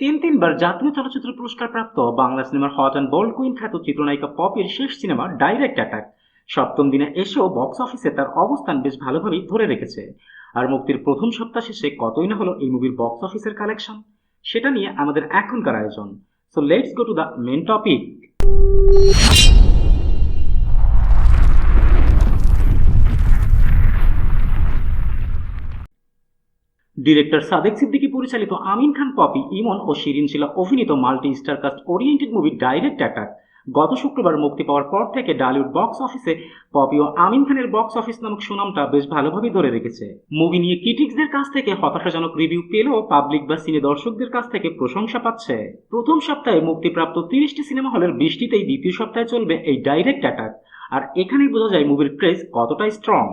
তিনবার জাতীয় চলচ্চিত্র পুরস্কার প্রাপ্ত বাংলা সিনেমার হট অ্যান্ড বোল্ড কুইন খ্যাত চিত্রনায়িকা পপির শেষ সিনেমা ডাইরেক্ট অ্যাটাক সপ্তম দিনে এসেও বক্স অফিসে তার অবস্থান বেশ ভালোভাবেই ধরে রেখেছে। আর মুক্তির প্রথম সপ্তাহ শেষে কতই না হলো এই মুভির বক্স অফিসের কালেকশন, সেটা নিয়ে আমাদের এখনকার আয়োজন। So let's go to the main topic. Director Sadek Siddiqui পরিচালিত আমিন খান, পপি, ইমন ও শিরিন শিলা অভিনীত multi star cast oriented movie direct attack গত শুক্রবার মুক্তি পাওয়ার পর থেকে ডালিউড বক্স অফিসে পপি ও আমিন খানের বক্স অফিস নামক সুনামটা বেশ ভালোভাবেই ধরে রেখেছে। মুভি নিয়ে ক্রিটিক্সদের কাছ থেকে হতাশাজনক রিভিউ পেলেও পাবলিক বা সিনে দর্শকদের কাছ থেকে প্রশংসা পাচ্ছে। প্রথম সপ্তাহে মুক্তিপ্রাপ্ত 30টি সিনেমা হলের 20টিতেই দ্বিতীয় সপ্তাহে চলবে এই ডাইরেক্ট অ্যাটাক। আর এখানেই বোঝা যায় মুভির ক্রেজ কতটা স্ট্রং।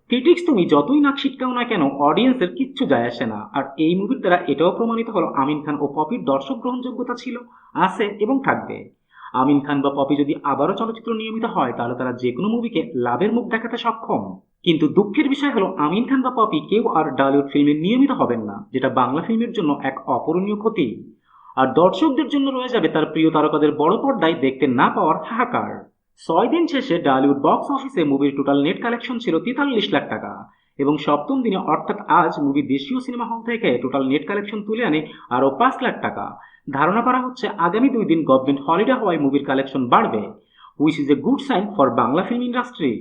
ক্রিটিক্স তুমি যতই নাক ছিটকাও না কেন, অডিয়েন্সের কিচ্ছু যায় আসে না। আর এই মুভির দ্বারা এটাও প্রমাণিত হলো আমিন খান ও পপির দর্শক গ্রহণযোগ্যতা ছিল, আছে এবং থাকবে। আমিন খান বা পপি যদি আবারও চলচ্চিত্র নিয়মিত হয় তাহলে তারা যে কোনো মুভিকে লাভের মুখ দেখাতে সক্ষম। কিন্তু দুঃখের বিষয় হলো আমিন খান বা পপি কেউ আর ডলিউড ফিল্মে নিয়মিত হবেন না, যেটা বাংলা ফিল্মের জন্য এক অপূরণীয় ক্ষতি। আর দর্শকদের জন্য রয়ে যাবে তার প্রিয় তারকাদের বড় পর্দায় দেখতে না পাওয়ার হাহাকার। 6 দিন শেষে ডালিউড বক্স অফিসে মুভির টোটাল নেট কালেকশন ছিল 43 লাখ টাকা এবং সপ্তম দিনে অর্থাৎ আজ মুভি দেশীয় সিনেমা হল থেকে টোটাল নেট কালেকশন তুলে আনে আরও 5 লাখ টাকা। ধারণা করা হচ্ছে আগামী 2 দিন গভর্নমেন্ট হলিডে হওয়ায় মুভির কালেকশন বাড়বে, which is a good sign for Bangla film industry.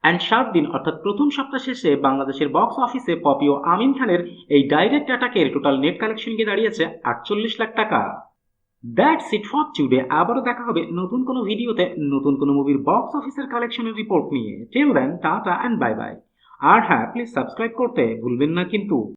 And 7 দিন অর্থাৎ প্রথম সপ্তাহ শেষে বাংলাদেশের বক্স অফিসে পপি ও আমিন খানের এই ডাইরেক্ট অ্যাটাকের টোটাল নেট কালেকশন গিয়ে দাঁড়িয়েছে 48 লাখ টাকা। That's it for today. আবারও দেখা হবে নতুন কোনো ভিডিওতে নতুন কোনো মুভির বক্স অফিসের কালেকশনের রিপোর্ট নিয়ে। Till then tata and bye bye. আর হ্যাঁ, প্লিজ সাবস্ক্রাইব করতে ভুলবেন না কিন্তু।